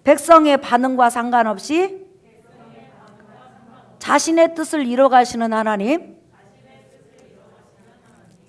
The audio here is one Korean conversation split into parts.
백성의 반응과 상관없이 자신의 뜻을 이뤄가시는 하나님.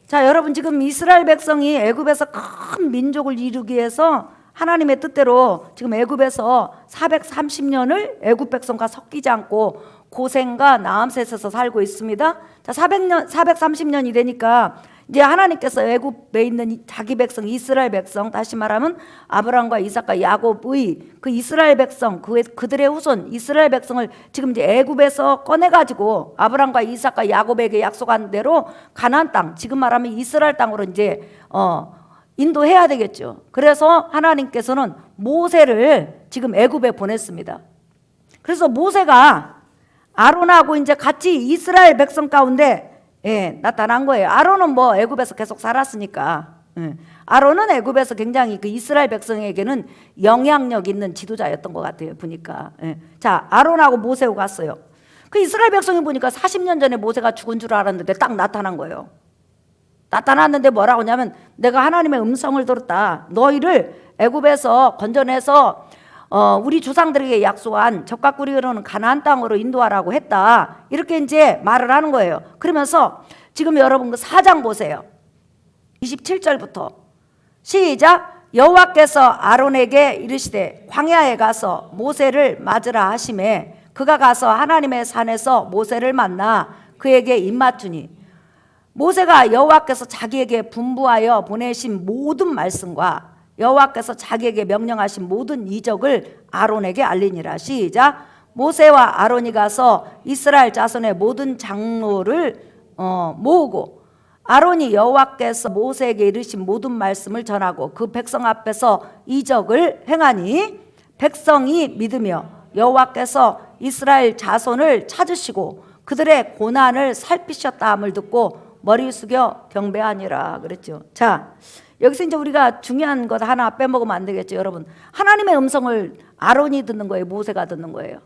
자, 여러분, 지금 이스라엘 백성이 애굽에서 큰 민족을 이루기 위해서 하나님의 뜻대로 지금 애굽에서 430년을 애굽 백성과 섞이지 않고 고생과 나암셋에서 살고 있습니다. 자, 430년이 되니까 이제 하나님께서 애굽에 있는 자기 백성 이스라엘 백성, 다시 말하면 아브라함과 이삭과 야곱의 그 이스라엘 백성, 그들의 후손 이스라엘 백성을 지금 이제 애굽에서 꺼내가지고 아브라함과 이삭과 야곱에게 약속한 대로 가나안 땅, 지금 말하면 이스라엘 땅으로 이제 인도해야 되겠죠. 그래서 하나님께서는 모세를 지금 애굽에 보냈습니다. 그래서 모세가 아론하고 이제 같이 이스라엘 백성 가운데 나타난 거예요. 아론은 뭐 애굽에서 계속 살았으니까. 아론은 애굽에서 굉장히 그 이스라엘 백성에게는 영향력 있는 지도자였던 것 같아요. 보니까. 자, 아론하고 모세하고 갔어요. 그 이스라엘 백성이 보니까 40년 전에 모세가 죽은 줄 알았는데 딱 나타난 거예요. 나타났는데 뭐라고 하냐면 내가 하나님의 음성을 들었다. 너희를 애굽에서 건져내서 우리 조상들에게 약속한 젖과 꿀이 흐르는 가나안 땅으로 인도하라고 했다. 이렇게 이제 말을 하는 거예요. 그러면서 지금 여러분 그 4장 보세요. 27절부터 시작. 여호와께서 아론에게 이르시되 광야에 가서 모세를 맞으라 하시매 그가 가서 하나님의 산에서 모세를 만나 그에게 입맞추니 모세가 여호와께서 자기에게 분부하여 보내신 모든 말씀과 여호와께서 자기에게 명령하신 모든 이적을 아론에게 알리니라. 시작. 모세와 아론이 가서 이스라엘 자손의 모든 장로를 모으고 아론이 여호와께서 모세에게 이르신 모든 말씀을 전하고 그 백성 앞에서 이적을 행하니 백성이 믿으며 여호와께서 이스라엘 자손을 찾으시고 그들의 고난을 살피셨다 함을 듣고 머리 숙여 경배하니라 그랬죠. 자, 여기서 이제 우리가 중요한 것 하나 빼먹으면 안 되겠죠. 여러분, 하나님의 음성을 아론이 듣는 거예요? 모세가 듣는 거예요?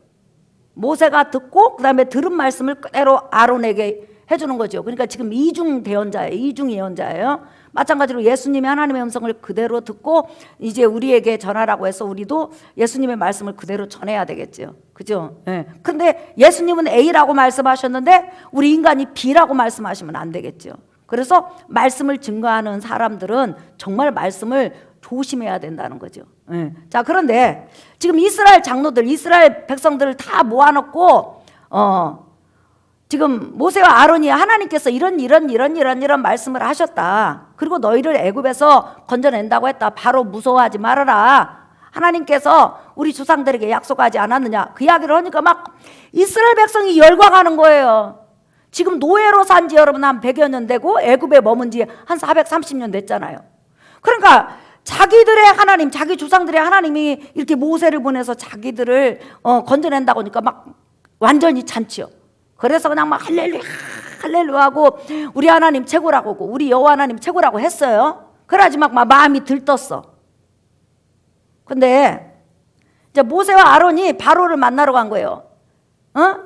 모세가 듣고 그 다음에 들은 말씀을 그대로 아론에게 해주는 거죠. 그러니까 지금 이중 대언자예요. 이중 예언자예요. 마찬가지로 예수님이 하나님의 음성을 그대로 듣고 이제 우리에게 전하라고 해서 우리도 예수님의 말씀을 그대로 전해야 되겠죠. 그죠? 예. 근데 예수님은 A라고 말씀하셨는데 우리 인간이 B라고 말씀하시면 안 되겠죠. 그래서 말씀을 증거하는 사람들은 정말 말씀을 조심해야 된다는 거죠. 예. 자, 그런데 지금 이스라엘 장로들, 이스라엘 백성들을 다 모아놓고 지금 모세와 아론이 하나님께서 이런 말씀을 하셨다. 그리고 너희를 애굽에서 건져낸다고 했다. 바로 무서워하지 말아라. 하나님께서 우리 조상들에게 약속하지 않았느냐. 그 이야기를 하니까 막 이스라엘 백성이 열광하는 거예요. 지금 노예로 산 지 여러분 한 100여 년 되고 애굽에 머문 지 한 430년 됐잖아요. 그러니까 자기들의 하나님, 자기 조상들의 하나님이 이렇게 모세를 보내서 자기들을 건져낸다고 하니까 막 완전히 잔치요. 그래서 그냥 막 할렐루야 할렐루야 하고 우리 하나님 최고라고 하고 우리 여호와 하나님 최고라고 했어요. 그래야지 막 마음이 들떴어. 근데 이제 모세와 아론이 바로를 만나러 간 거예요.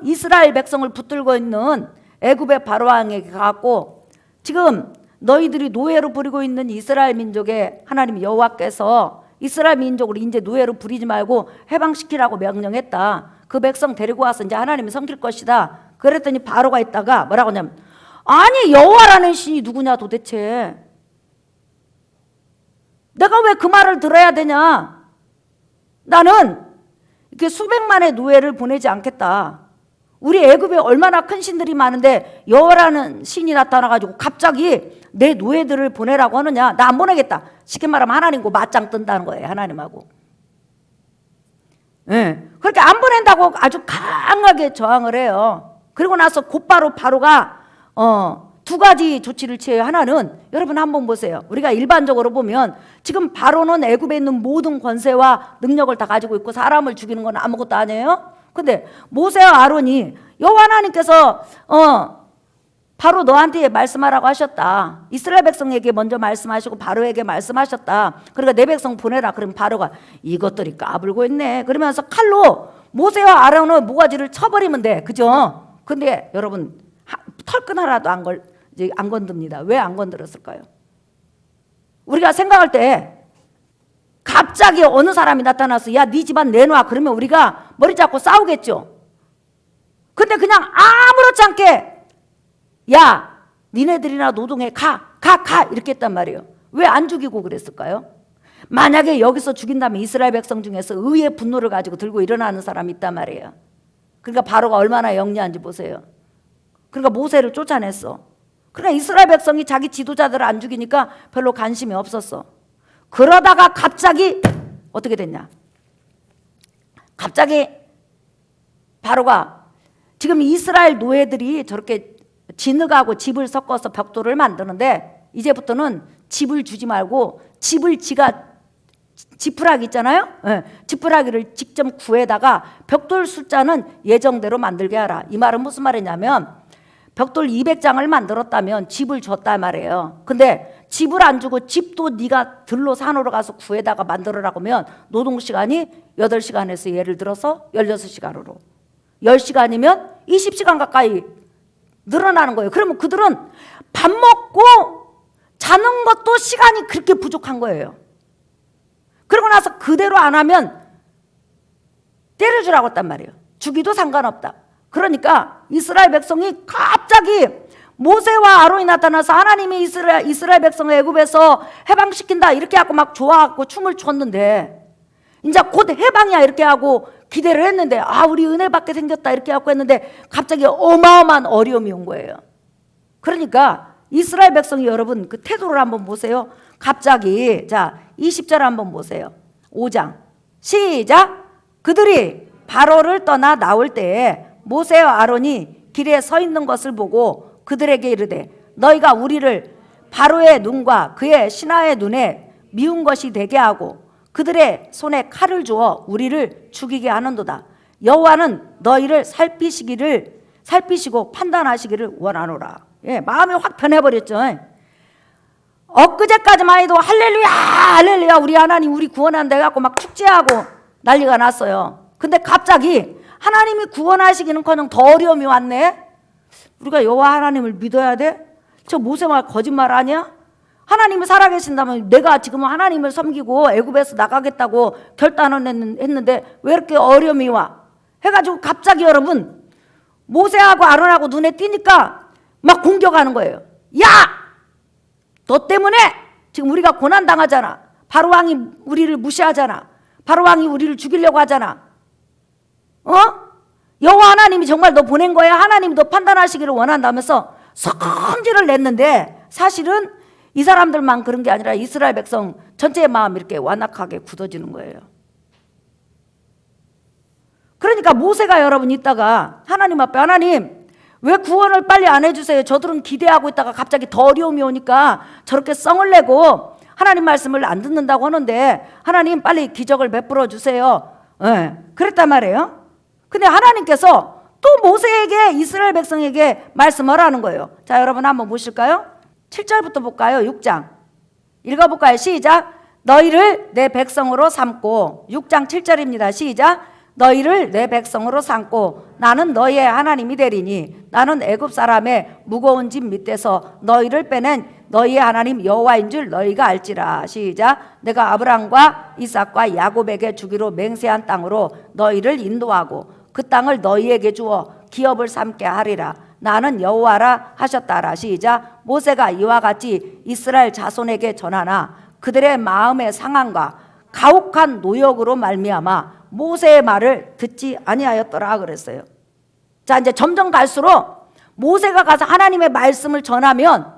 이스라엘 백성을 붙들고 있는 애굽의 바로 왕에게 가고 지금 너희들이 노예로 부리고 있는 이스라엘 민족의 하나님 여호와께서 이스라엘 민족을 이제 노예로 부리지 말고 해방시키라고 명령했다. 그 백성 데리고 와서 이제 하나님이 섬길 것이다. 그랬더니 바로가 있다가 뭐라고 하냐면 아니 여호와라는 신이 누구냐 도대체. 내가 왜 그 말을 들어야 되냐. 나는 이렇게 수백만의 노예를 보내지 않겠다. 우리 애굽에 얼마나 큰 신들이 많은데 여호와라는 신이 나타나가지고 갑자기 내 노예들을 보내라고 하느냐. 나 안 보내겠다. 쉽게 말하면 하나님과 맞짱 뜬다는 거예요. 하나님하고. 네. 그렇게 안 보낸다고 아주 강하게 저항을 해요. 그리고 나서 곧바로 바로가 두 가지 조치를 취해요. 하나는 여러분 한번 보세요. 우리가 일반적으로 보면 지금 바로는 애굽에 있는 모든 권세와 능력을 다 가지고 있고 사람을 죽이는 건 아무것도 아니에요. 근데 모세와 아론이 여호와 하나님께서 바로 너한테 말씀하라고 하셨다. 이스라엘 백성에게 먼저 말씀하시고 바로에게 말씀하셨다. 그러니까 내 백성 보내라. 그러면 바로가 이것들이 까불고 있네. 그러면서 칼로 모세와 아론의 모가지를 쳐버리면 돼. 그죠? 근데 여러분 털끈 하나도 안 건듭니다. 왜 안 건드렸을까요? 우리가 생각할 때 갑자기 어느 사람이 나타나서 야, 네 집안 내놔. 그러면 우리가 머리 잡고 싸우겠죠. 근데 그냥 아무렇지 않게 야, 니네들이나 노동해. 가 이렇게 했단 말이에요. 왜 안 죽이고 그랬을까요? 만약에 여기서 죽인다면 이스라엘 백성 중에서 의의 분노를 가지고 들고 일어나는 사람이 있단 말이에요. 그러니까 바로가 얼마나 영리한지 보세요. 그러니까 모세를 쫓아냈어. 그러니까 이스라엘 백성이 자기 지도자들을 안 죽이니까 별로 관심이 없었어. 그러다가 갑자기 어떻게 됐냐? 갑자기 바로가 지금 이스라엘 노예들이 저렇게 진흙하고 집을 섞어서 벽돌을 만드는데 이제부터는 집을 주지 말고 집을 지푸라기 있잖아요. 네. 지푸라기를 직접 구해다가 벽돌 숫자는 예정대로 만들게 하라. 이 말은 무슨 말이냐면 벽돌 200장을 만들었다면 집을 줬단 말이에요. 근데 집을 안 주고 집도 네가 들로 산으로 가서 구해다가 만들으라고 하면 노동시간이 8시간에서 예를 들어서 16시간으로 10시간이면 20시간 가까이 늘어나는 거예요. 그러면 그들은 밥 먹고 자는 것도 시간이 그렇게 부족한 거예요. 그러고 나서 그대로 안 하면 때려주라고 했단 말이에요. 죽이도 상관없다. 그러니까 이스라엘 백성이 갑자기 모세와 아론이 나타나서 하나님이 이스라엘 백성을 애굽에서 해방시킨다 이렇게 하고 막 좋아하고 춤을 췄는데 이제 곧 해방이야 이렇게 하고 기대를 했는데 우리 은혜 받게 생겼다 이렇게 하고 했는데 갑자기 어마어마한 어려움이 온 거예요. 그러니까 이스라엘 백성이 여러분 그 태도를 한번 보세요. 갑자기 자 20절 한번 보세요. 5장 시작. 그들이 바로를 떠나 나올 때에 모세와 아론이 길에 서 있는 것을 보고 그들에게 이르되 너희가 우리를 바로의 눈과 그의 신하의 눈에 미운 것이 되게 하고 그들의 손에 칼을 주어 우리를 죽이게 하는도다. 여호와는 너희를 살피시고 판단하시기를 원하노라. 예, 마음이 확 변해버렸죠. 엊그제까지만 해도 할렐루야 할렐루야 우리 하나님 우리 구원한다 해갖고 막 축제하고 난리가 났어요. 근데 갑자기 하나님이 구원하시기는커녕 더 어려움이 왔네. 우리가 여호와 하나님을 믿어야 돼? 저 모세말 거짓말 아니야? 하나님이 살아계신다면 내가 지금 하나님을 섬기고 애굽에서 나가겠다고 결단을 했는데 왜 이렇게 어려움이 와? 해가지고 갑자기 여러분 모세하고 아론하고 눈에 띄니까 막 공격하는 거예요. 야! 너 때문에 지금 우리가 고난당하잖아. 바로 왕이 우리를 무시하잖아. 바로 왕이 우리를 죽이려고 하잖아. 여호와 하나님이 정말 너 보낸 거야? 하나님이 너 판단하시기를 원한다면서 성질을 냈는데 사실은 이 사람들만 그런 게 아니라 이스라엘 백성 전체의 마음이 이렇게 완악하게 굳어지는 거예요. 그러니까 모세가 여러분 있다가 하나님 앞에 하나님 왜 구원을 빨리 안 해주세요? 저들은 기대하고 있다가 갑자기 더 어려움이 오니까 저렇게 썽을 내고 하나님 말씀을 안 듣는다고 하는데 하나님 빨리 기적을 베풀어 주세요. 네, 그랬단 말이에요. 근데 하나님께서 또 모세에게 이스라엘 백성에게 말씀을 하는 거예요. 자 여러분 한번 보실까요? 7절부터 볼까요? 6장 읽어볼까요? 시작. 너희를 내 백성으로 삼고 6장 7절입니다. 시작. 너희를 내 백성으로 삼고 나는 너희의 하나님이 되리니 나는 애굽 사람의 무거운 짐 밑에서 너희를 빼낸 너희의 하나님 여호와인 줄 너희가 알지라. 시작. 내가 아브라함과 이삭과 야곱에게 주기로 맹세한 땅으로 너희를 인도하고 그 땅을 너희에게 주어 기업을 삼게 하리라. 나는 여호와라 하셨다라. 시작. 모세가 이와 같이 이스라엘 자손에게 전하나 그들의 마음의 상함과 가혹한 노역으로 말미암아 모세의 말을 듣지 아니하였더라 그랬어요. 자 이제 점점 갈수록 모세가 가서 하나님의 말씀을 전하면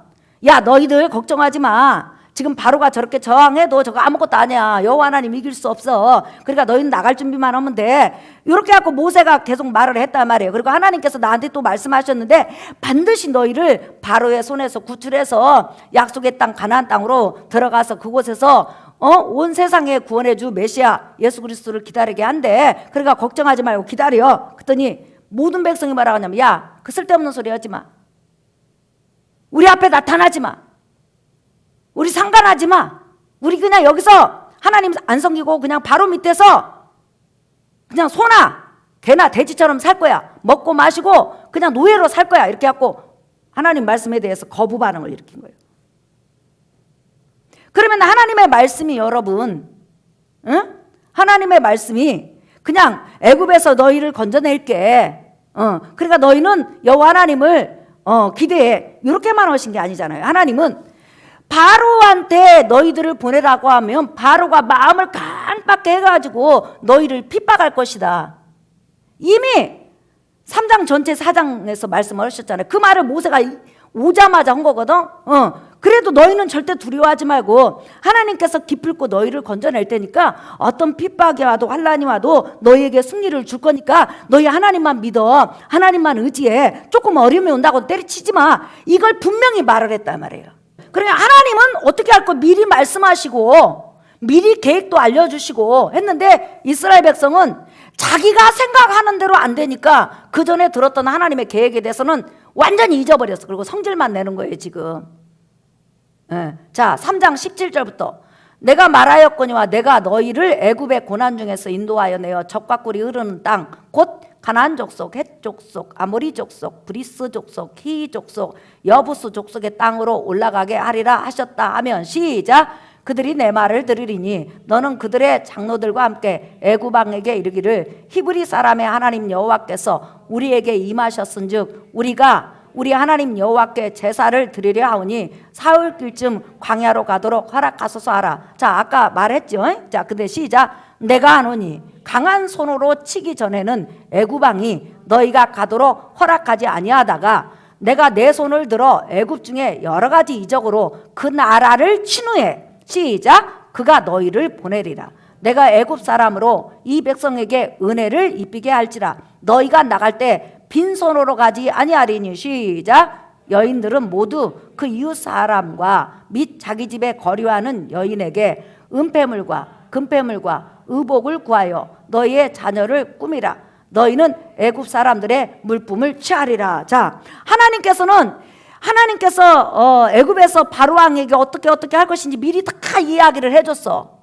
야 너희들 걱정하지 마. 지금 바로가 저렇게 저항해도 저거 아무것도 아니야. 여호와 하나님 이길 수 없어. 그러니까 너희는 나갈 준비만 하면 돼. 이렇게 하고 모세가 계속 말을 했단 말이에요. 그리고 하나님께서 나한테 또 말씀하셨는데 반드시 너희를 바로의 손에서 구출해서 약속의 땅 가나안 땅으로 들어가서 그곳에서 온 세상에 구원해 주 메시아 예수 그리스도를 기다리게 한대. 그러니까 걱정하지 말고 기다려. 그랬더니 모든 백성이 뭐라고 하냐면 야, 그 쓸데없는 소리 하지 마. 우리 앞에 나타나지 마. 우리 상관하지 마. 우리 그냥 여기서 하나님 안 섬기고 그냥 바로 밑에서 그냥 소나 개나 돼지처럼 살 거야. 먹고 마시고 그냥 노예로 살 거야. 이렇게 하고 하나님 말씀에 대해서 거부 반응을 일으킨 거예요. 그러면 하나님의 말씀이 여러분 응? 하나님의 말씀이 그냥 애굽에서 너희를 건져낼게. 그러니까 너희는 여호와 하나님을 기대해. 이렇게만 하신 게 아니잖아요. 하나님은 바로한테 너희들을 보내라고 하면 바로가 마음을 깜빡게 해가지고 너희를 핍박할 것이다. 이미 3장 전체 4장에서 말씀을 하셨잖아요. 그 말을 모세가 오자마자 한 거거든. 그래도 너희는 절대 두려워하지 말고 하나님께서 기필코 너희를 건져낼 테니까 어떤 핍박이 와도 환난이 와도 너희에게 승리를 줄 거니까 너희 하나님만 믿어. 하나님만 의지해. 조금 어려움이 온다고 때려치지 마. 이걸 분명히 말을 했단 말이에요. 그러니까 하나님은 어떻게 할 거 미리 말씀하시고 미리 계획도 알려주시고 했는데 이스라엘 백성은 자기가 생각하는 대로 안 되니까 그 전에 들었던 하나님의 계획에 대해서는 완전히 잊어버렸어. 그리고 성질만 내는 거예요 지금. 자 3장 17절부터 내가 말하였거니와 내가 너희를 애굽의 고난 중에서 인도하여 내어 젖과 꿀이 흐르는 땅 곧 가나안 족속, 헷 족속, 아모리 족속, 브리스 족속, 히 족속, 여부스 족속의 땅으로 올라가게 하리라 하셨다 하면 시작. 그들이 내 말을 들으리니 너는 그들의 장로들과 함께 애굽 왕에게 이르기를 히브리 사람의 하나님 여호와께서 우리에게 임하셨은즉 우리가 우리 하나님 여호와께 제사를 드리려 하오니 사흘길쯤 광야로 가도록 허락하소서 하라. 자 아까 말했죠. 자 근데 시작. 내가 하노니 강한 손으로 치기 전에는 애굽 왕이 너희가 가도록 허락하지 아니하다가 내가 내 손을 들어 애굽 중에 여러 가지 이적으로 그 나라를 친 후에 시작. 그가 너희를 보내리라. 내가 애굽 사람으로 이 백성에게 은혜를 입히게 할지라. 너희가 나갈 때 빈손으로 가지 아니하리니 시작. 여인들은 모두 그 이웃 사람과 및 자기 집에 거류하는 여인에게 은폐물과 금폐물과 의복을 구하여 너희의 자녀를 꾸미라. 너희는 애굽 사람들의 물품을 취하리라. 자, 하나님께서 애굽에서 바로 왕에게 어떻게 할 것인지 미리 다 이야기를 해줬어.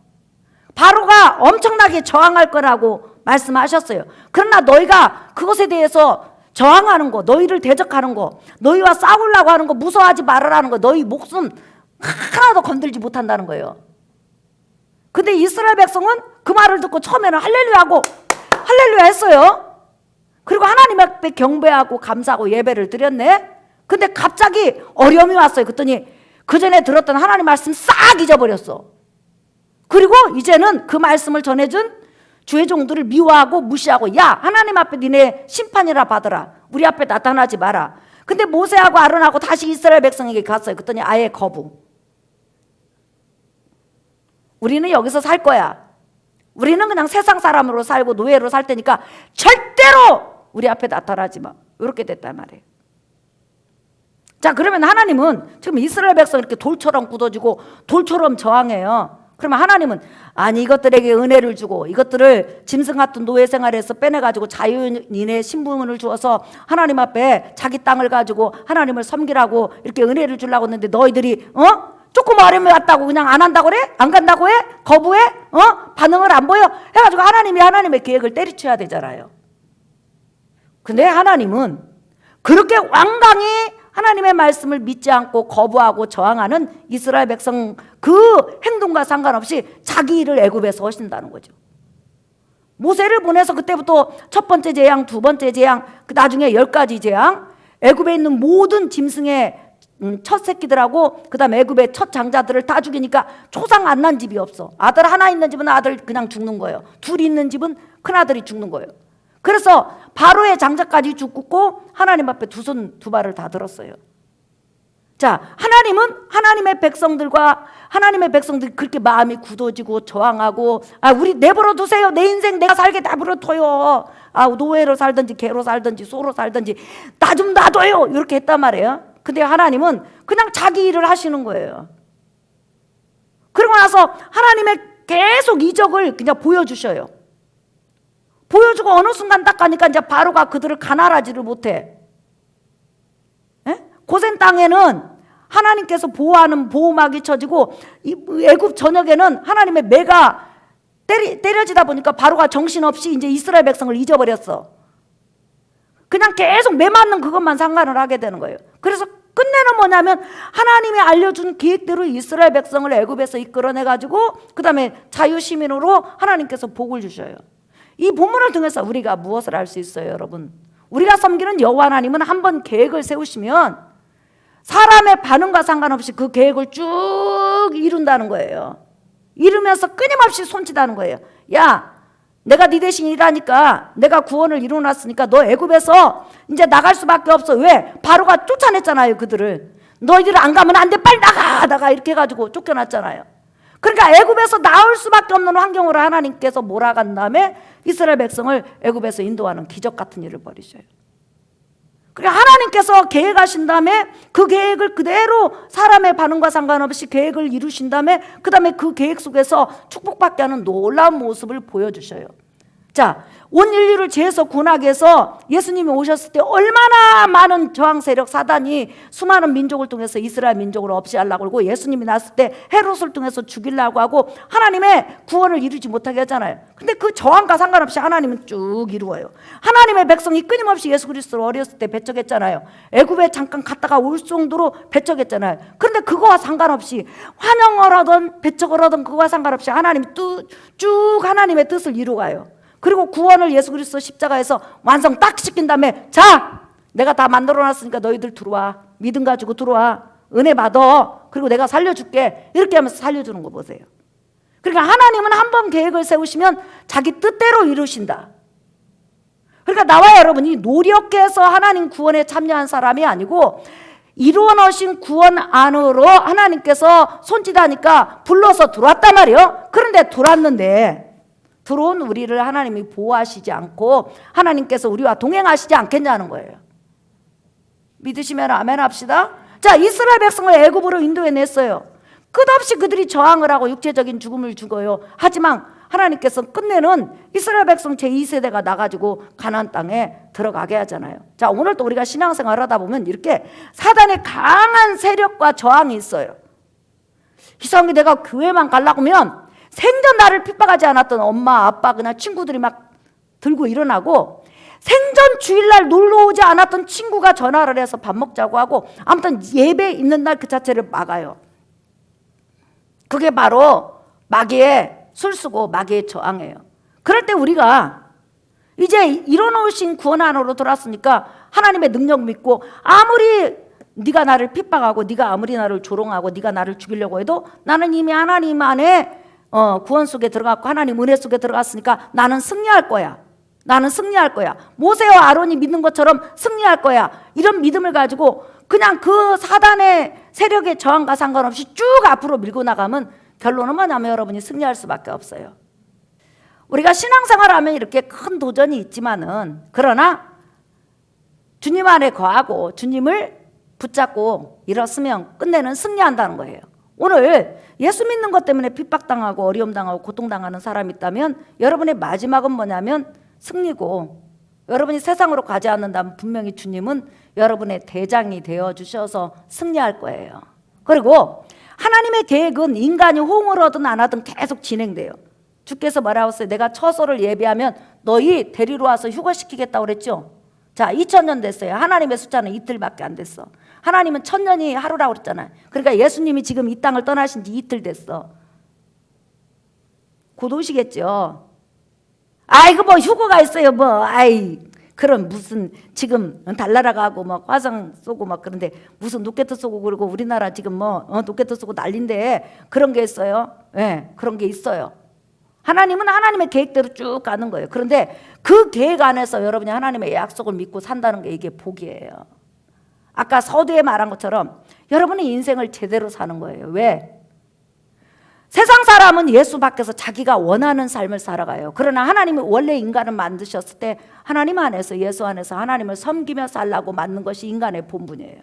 바로가 엄청나게 저항할 거라고 말씀하셨어요. 그러나 너희가 그것에 대해서 저항하는 거, 너희를 대적하는 거, 너희와 싸우려고 하는 거, 무서워하지 말아라는 거, 너희 목숨 하나도 건들지 못한다는 거예요. 근데 이스라엘 백성은 그 말을 듣고 처음에는 할렐루야 하고 할렐루야 했어요. 그리고 하나님 앞에 경배하고 감사하고 예배를 드렸네. 근데 갑자기 어려움이 왔어요. 그랬더니 그 전에 들었던 하나님 말씀 싹 잊어버렸어. 그리고 이제는 그 말씀을 전해준 주의 종들을 미워하고 무시하고 야 하나님 앞에 니네 심판이라 받으라. 우리 앞에 나타나지 마라. 근데 모세하고 아론하고 다시 이스라엘 백성에게 갔어요. 그랬더니 아예 거부. 우리는 여기서 살 거야. 우리는 그냥 세상 사람으로 살고 노예로 살 테니까 절대로 우리 앞에 나타나지 마. 이렇게 됐단 말이에요. 자 그러면 하나님은 지금 이스라엘 백성 이렇게 돌처럼 굳어지고 돌처럼 저항해요. 그러면 하나님은 아니 이것들에게 은혜를 주고 이것들을 짐승 같은 노예 생활에서 빼내가지고 자유인의 신분을 주어서 하나님 앞에 자기 땅을 가지고 하나님을 섬기라고 이렇게 은혜를 주려고 했는데 너희들이 조금 어려움이 왔다고 그냥 안 한다고 그래? 안 간다고 해? 거부해? 반응을 안 보여? 해가지고 하나님이 하나님의 계획을 때리쳐야 되잖아요. 근데 하나님은 그렇게 완강히 하나님의 말씀을 믿지 않고 거부하고 저항하는 이스라엘 백성 그 행동과 상관없이 자기 일을 애굽에서 하신다는 거죠. 모세를 보내서 그때부터 첫 번째 재앙, 두 번째 재앙, 그 나중에 10가지 재앙, 애굽에 있는 모든 짐승의 첫 새끼들하고 그다음에 애굽의 첫 장자들을 다 죽이니까 초상 안 난 집이 없어. 아들 하나 있는 집은 아들 그냥 죽는 거예요. 둘 있는 집은 큰아들이 죽는 거예요. 그래서 바로의 장자까지 죽고 하나님 앞에 두 손 두 발을 다 들었어요. 자, 하나님은 하나님의 백성들이 그렇게 마음이 굳어지고 저항하고 우리 내버려 두세요. 내 인생 내가 살게 내버려 둬요. 노예로 살든지 개로 살든지 소로 살든지 나 좀 놔둬요. 이렇게 했단 말이에요. 근데 하나님은 그냥 자기 일을 하시는 거예요. 그러고 나서 하나님의 계속 이적을 그냥 보여주셔요. 보여주고 어느 순간 딱 가니까 이제 바로가 그들을 가난하지를 못해. 고센 땅에는 하나님께서 보호하는 보호막이 쳐지고 애굽 전역에는 하나님의 매가 때려지다 보니까 바로가 정신없이 이제 이스라엘 백성을 잊어버렸어. 그냥 계속 매 맞는 그것만 상관을 하게 되는 거예요. 그래서 끝내는 뭐냐면 하나님이 알려준 계획대로 이스라엘 백성을 애굽에서 이끌어내가지고 그 다음에 자유시민으로 하나님께서 복을 주셔요. 이 본문을 통해서 우리가 무엇을 알 수 있어요, 여러분? 우리가 섬기는 여호와 하나님은 한번 계획을 세우시면 사람의 반응과 상관없이 그 계획을 쭉 이룬다는 거예요. 이루면서 끊임없이 손짓하는 거예요. 야, 내가 네 대신 일하니까 내가 구원을 이루어놨으니까 너 애굽에서 이제 나갈 수밖에 없어. 왜? 바로가 쫓아냈잖아요, 그들을. 너희들 안 가면 안 돼, 빨리 나가 이렇게 해가지고 쫓겨났잖아요. 그러니까 애굽에서 나올 수밖에 없는 환경으로 하나님께서 몰아간 다음에 이스라엘 백성을 애굽에서 인도하는 기적 같은 일을 벌이셔요. 그러니까 하나님께서 계획하신 다음에 그 계획을 그대로 사람의 반응과 상관없이 계획을 이루신 다음에 그 다음에 그 계획 속에서 축복받게 하는 놀라운 모습을 보여주셔요. 자, 온 인류를 죄에서 구원하기 위해서 예수님이 오셨을 때 얼마나 많은 저항 세력 사단이 수많은 민족을 통해서 이스라엘 민족을 없이 하려고 하고 예수님이 났을 때 헤롯을 통해서 죽이려고 하고 하나님의 구원을 이루지 못하게 하잖아요. 근데 그 저항과 상관없이 하나님은 쭉 이루어요. 하나님의 백성이 끊임없이 예수 그리스도를 어렸을 때 배척했잖아요. 애굽에 잠깐 갔다가 올 정도로 배척했잖아요. 그런데 그거와 상관없이 환영을 하든 배척을 하든 그거와 상관없이 하나님이 쭉 하나님의 뜻을 이루어가요. 그리고 구원을 예수 그리스도 십자가에서 완성 딱 시킨 다음에 자, 내가 다 만들어놨으니까 너희들 들어와. 믿음 가지고 들어와. 은혜 받아. 그리고 내가 살려줄게. 이렇게 하면서 살려주는 거 보세요. 그러니까 하나님은 한 번 계획을 세우시면 자기 뜻대로 이루신다. 그러니까 나와 여러분이 노력해서 하나님 구원에 참여한 사람이 아니고 이루어 놓으신 구원 안으로 하나님께서 손짓하니까 불러서 들어왔단 말이에요. 그런데 들어왔는데 들어온 우리를 하나님이 보호하시지 않고 하나님께서 우리와 동행하시지 않겠냐는 거예요. 믿으시면 아멘 합시다. 자, 이스라엘 백성을 애굽으로 인도해냈어요. 끝없이 그들이 저항을 하고 육체적인 죽음을 죽어요. 하지만 하나님께서 끝내는 이스라엘 백성 제2세대가 나가지고 가나안 땅에 들어가게 하잖아요. 자, 오늘 또 우리가 신앙생활 하다 보면 이렇게 사단의 강한 세력과 저항이 있어요. 이상하게 내가 교회만 가려고 하면 생전 나를 핍박하지 않았던 엄마, 아빠, 그냥 친구들이 막 들고 일어나고 생전 주일날 놀러 오지 않았던 친구가 전화를 해서 밥 먹자고 하고 아무튼 예배 있는 날 그 자체를 막아요. 그게 바로 마귀의 술수고 마귀의 저항이에요. 그럴 때 우리가 이제 일어놓으신 구원 안으로 들어왔으니까 하나님의 능력 믿고 아무리 네가 나를 핍박하고 네가 아무리 나를 조롱하고 네가 나를 죽이려고 해도 나는 이미 하나님 안에 구원 속에 들어갔고 하나님 은혜 속에 들어갔으니까 나는 승리할 거야. 나는 승리할 거야. 모세와 아론이 믿는 것처럼 승리할 거야. 이런 믿음을 가지고 그냥 그 사단의 세력의 저항과 상관없이 쭉 앞으로 밀고 나가면 결론은 뭐냐면 여러분이 승리할 수밖에 없어요. 우리가 신앙생활하면 이렇게 큰 도전이 있지만은 그러나 주님 안에 거하고 주님을 붙잡고 일었으면 끝내는 승리한다는 거예요. 오늘 예수 믿는 것 때문에 핍박당하고 어려움당하고 고통당하는 사람이 있다면 여러분의 마지막은 뭐냐면 승리고 여러분이 세상으로 가지 않는다면 분명히 주님은 여러분의 대장이 되어주셔서 승리할 거예요. 그리고 하나님의 계획은 인간이 호응을 하든 안 하든 계속 진행돼요. 주께서 뭐라고 했어요? 내가 처소를 예비하면 너희 데리러 와서 휴거시키겠다고 그랬죠. 자, 2000년 됐어요. 하나님의 숫자는 이틀밖에 안 됐어. 하나님은 1000년이 하루라고 그랬잖아요. 그러니까 예수님이 지금 이 땅을 떠나신 지 이틀 됐어. 곧 오시겠죠. 아이고 뭐 휴거가 있어요. 뭐 아이 그럼 무슨 지금 달나라 가고 막 화상 쏘고 막 그런데 무슨 로켓 쏘고 그러고 우리나라 지금 뭐 로켓 쏘고 난린데 그런 게 있어요. 네, 그런 게 있어요. 하나님은 하나님의 계획대로 쭉 가는 거예요. 그런데 그 계획 안에서 여러분이 하나님의 약속을 믿고 산다는 게 이게 복이에요. 아까 서두에 말한 것처럼 여러분의 인생을 제대로 사는 거예요. 왜? 세상 사람은 예수 밖에서 자기가 원하는 삶을 살아가요. 그러나 하나님이 원래 인간을 만드셨을 때 하나님 안에서 예수 안에서 하나님을 섬기며 살라고 만든 것이 인간의 본분이에요.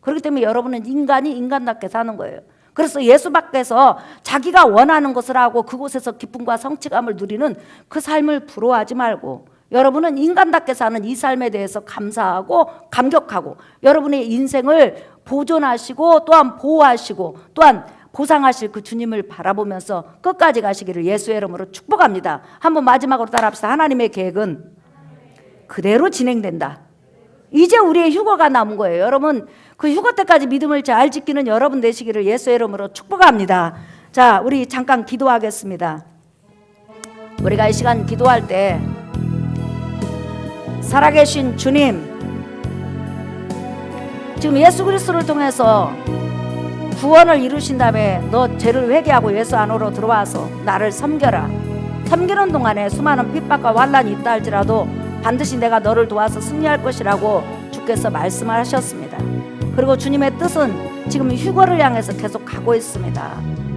그렇기 때문에 여러분은 인간이 인간답게 사는 거예요. 그래서 예수 밖에서 자기가 원하는 것을 하고 그곳에서 기쁨과 성취감을 누리는 그 삶을 부러워하지 말고 여러분은 인간답게 사는 이 삶에 대해서 감사하고 감격하고 여러분의 인생을 보존하시고 또한 보호하시고 또한 보상하실 그 주님을 바라보면서 끝까지 가시기를 예수의 이름으로 축복합니다. 한번 마지막으로 따라합시다. 하나님의 계획은 그대로 진행된다. 이제 우리의 휴거가 남은 거예요. 여러분, 그 휴거 때까지 믿음을 잘 지키는 여러분 되시기를 예수의 이름으로 축복합니다. 자, 우리 잠깐 기도하겠습니다. 우리가 이 시간 기도할 때 살아계신 주님, 지금 예수 그리스도를 통해서 구원을 이루신 다음에 너 죄를 회개하고 예수 안으로 들어와서 나를 섬겨라. 섬기는 동안에 수많은 핍박과 환난이 있다 할지라도 반드시 내가 너를 도와서 승리할 것이라고 주께서 말씀을 하셨습니다. 그리고 주님의 뜻은 지금 휴거를 향해서 계속 가고 있습니다.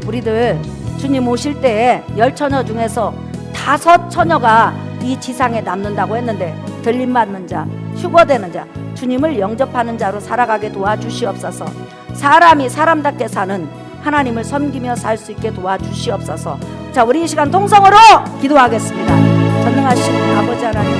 우리들 주님 오실 때에 10처녀 중에서 5처녀가 이 지상에 남는다고 했는데 들림받는 자, 휴거되는 자, 주님을 영접하는 자로 살아가게 도와주시옵소서. 사람이 사람답게 사는 하나님을 섬기며 살 수 있게 도와주시옵소서. 자, 우리 이 시간 통성으로 기도하겠습니다. 전능하신 아버지 하나님,